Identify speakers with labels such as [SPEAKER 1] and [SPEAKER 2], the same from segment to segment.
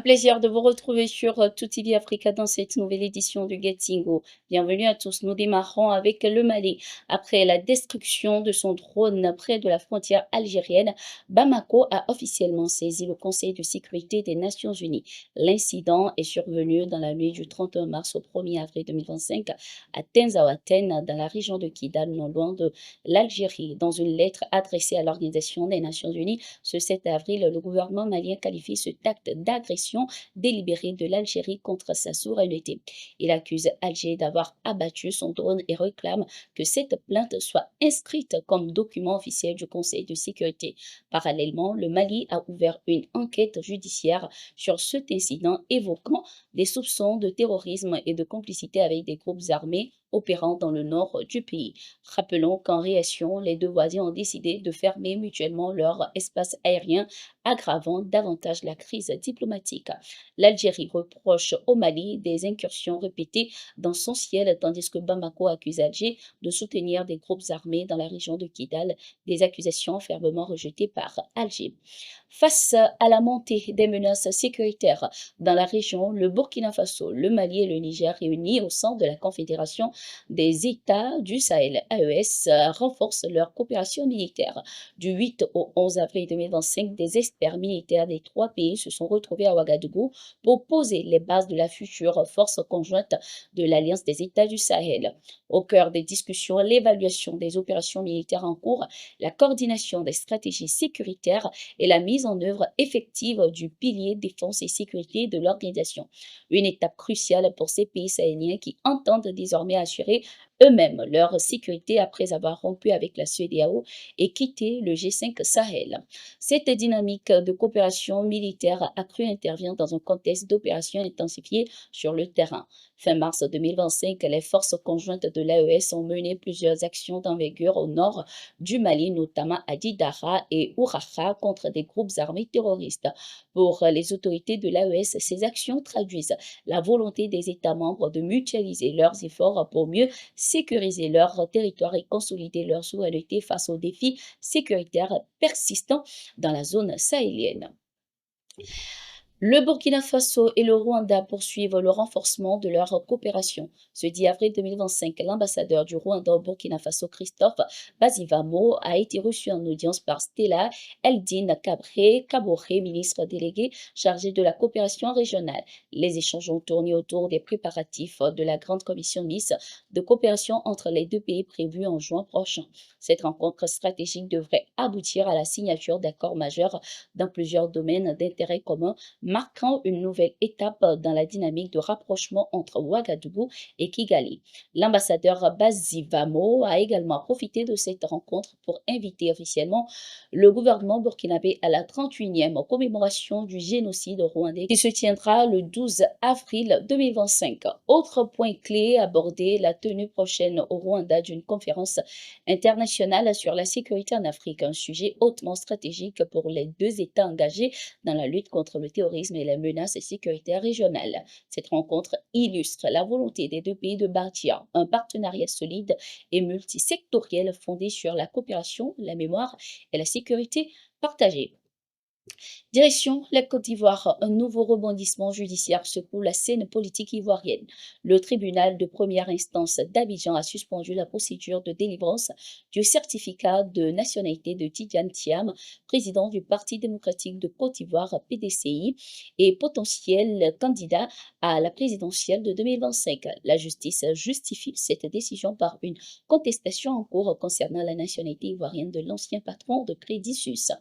[SPEAKER 1] plaisir de vous retrouver sur ToutTV Africa dans cette nouvelle édition du Gettingo. Bienvenue à tous. Nous démarrons avec le Mali. Après la destruction de son drone près de la frontière algérienne, Bamako a officiellement saisi le Conseil de sécurité des Nations Unies. L'incident est survenu dans la nuit du 31 mars au 1er avril 2025 à Tenzawaten, dans la région de Kidal, non loin de l'Algérie. Dans une lettre adressée à l'Organisation des Nations Unies, ce 7 avril, le gouvernement malien qualifie cet acte d'agression délibérée de l'Algérie contre sa souveraineté. Il accuse Alger d'avoir abattu son drone et réclame que cette plainte soit inscrite comme document officiel du Conseil de sécurité. Parallèlement, le Mali a ouvert une enquête judiciaire sur cet incident, évoquant des soupçons de terrorisme et de complicité avec des groupes armés opérant dans le nord du pays. Rappelons qu'en réaction, les deux voisins ont décidé de fermer mutuellement leur espace aérien, aggravant davantage la crise diplomatique. L'Algérie reproche au Mali des incursions répétées dans son ciel, tandis que Bamako accuse Alger de soutenir des groupes armés dans la région de Kidal, des accusations fermement rejetées par Alger. Face à la montée des menaces sécuritaires dans la région, le Burkina Faso, le Mali et le Niger, réunis au sein de la Confédération des États du Sahel, AES, renforcent leur coopération militaire. Du 8 au 11 avril 2025, des experts militaires des trois pays se sont retrouvés à Ouagadougou pour poser les bases de la future force conjointe de l'Alliance des États du Sahel. Au cœur des discussions, l'évaluation des opérations militaires en cours, la coordination des stratégies sécuritaires et la mise en œuvre effective du pilier défense et sécurité de l'organisation. Une étape cruciale pour ces pays sahéliens qui entendent désormais assurer eux-mêmes leur sécurité après avoir rompu avec la CEDEAO et quitté le G5 Sahel. Cette dynamique de coopération militaire accrue intervient dans un contexte d'opérations intensifiées sur le terrain. Fin mars 2025, les forces conjointes de l'AES ont mené plusieurs actions d'envergure au nord du Mali, notamment à Didara et Ouracha, contre des groupes armés terroristes. Pour les autorités de l'AES, ces actions traduisent la volonté des États membres de mutualiser leurs efforts pour mieux sécuriser leur territoire et consolider leur souveraineté face aux défis sécuritaires persistants dans la zone sahélienne. Le Burkina Faso et le Rwanda poursuivent le renforcement de leur coopération. Ce 10 avril 2025, l'ambassadeur du Rwanda au Burkina Faso, Christophe Bazivamo, a été reçu en audience par Stella Eldine Kaboré, ministre délégué chargé de la coopération régionale. Les échanges ont tourné autour des préparatifs de la grande commission mixte de coopération entre les deux pays prévue en juin prochain. Cette rencontre stratégique devrait aboutir à la signature d'accords majeurs dans plusieurs domaines d'intérêt commun, marquant une nouvelle étape dans la dynamique de rapprochement entre Ouagadougou et Kigali. L'ambassadeur Bazivamo a également profité de cette rencontre pour inviter officiellement le gouvernement burkinabé à la 38e commémoration du génocide rwandais qui se tiendra le 12 avril 2025. Autre point clé abordé, la tenue prochaine au Rwanda d'une conférence internationale sur la sécurité en Afrique, un sujet hautement stratégique pour les deux États engagés dans la lutte contre le terrorisme et les menaces sécuritaires régionales. Cette rencontre illustre la volonté des deux pays de bâtir un partenariat solide et multisectoriel fondé sur la coopération, la mémoire et la sécurité partagée. Direction la Côte d'Ivoire, un nouveau rebondissement judiciaire secoue la scène politique ivoirienne. Le tribunal de première instance d'Abidjan a suspendu la procédure de délivrance du certificat de nationalité de Tidiane Thiam, président du Parti démocratique de Côte d'Ivoire PDCI et potentiel candidat à la présidentielle de 2025. La justice justifie cette décision par une contestation en cours concernant la nationalité ivoirienne de l'ancien patron de Crédit Suisse.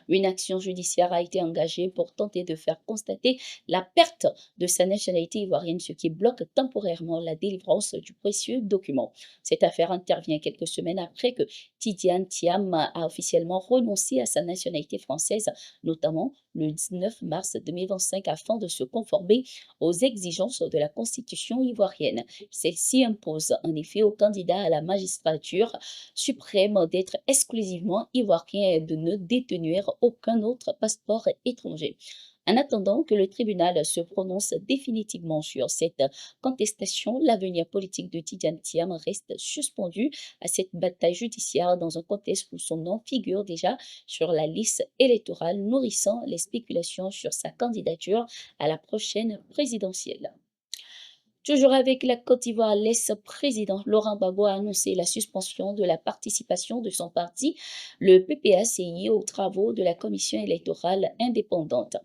[SPEAKER 1] Une action judiciaire a été engagée pour tenter de faire constater la perte de sa nationalité ivoirienne, ce qui bloque temporairement la délivrance du précieux document. Cette affaire intervient quelques semaines après que Tidiane Thiam a officiellement renoncé à sa nationalité française, notamment le 19 mars 2025, afin de se conformer aux exigences de la Constitution ivoirienne. Celle-ci impose en effet aux candidats à la magistrature suprême d'être exclusivement ivoirien et de ne détenir aucun autre passeport étranger. En attendant que le tribunal se prononce définitivement sur cette contestation, l'avenir politique de Tidiane Thiam reste suspendu à cette bataille judiciaire dans un contexte où son nom figure déjà sur la liste électorale, nourrissant les spéculations sur sa candidature à la prochaine présidentielle. Toujours avec la Côte d'Ivoire, l'ex-président Laurent Gbagbo a annoncé la suspension de la participation de son parti, le PPACI, aux travaux de la Commission électorale indépendante.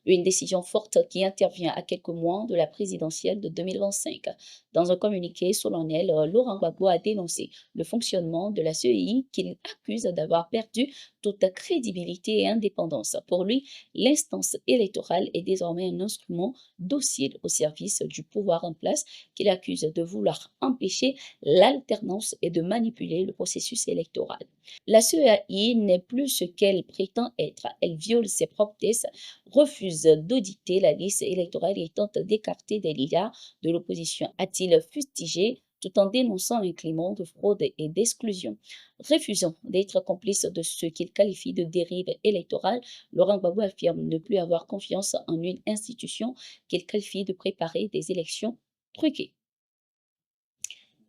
[SPEAKER 1] Une décision forte qui intervient à quelques mois de la présidentielle de 2025. Dans un communiqué solennel, Laurent Gbagbo a dénoncé le fonctionnement de la CEI qu'il accuse d'avoir perdu toute crédibilité et indépendance. Pour lui, l'instance électorale est désormais un instrument docile au service du pouvoir en place qu'il accuse de vouloir empêcher l'alternance et de manipuler le processus électoral. La CEI n'est plus ce qu'elle prétend être. Elle viole ses propres tests, refuse d'auditer la liste électorale et tente d'écarter des leaders de l'opposition, a-t-il fustigé tout en dénonçant un climat de fraude et d'exclusion. Refusant d'être complice de ce qu'il qualifie de dérive électorale, Laurent Gbagbo affirme ne plus avoir confiance en une institution qu'il qualifie de préparer des élections truquées.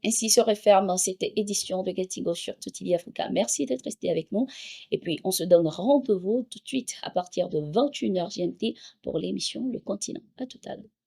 [SPEAKER 1] Ainsi se referme cette édition de Gatigo sur Tutili Africa. Merci d'être resté avec nous. Et puis, on se donne rendez-vous tout de suite à partir de 21h GMT pour l'émission Le Continent. À tout à l'heure.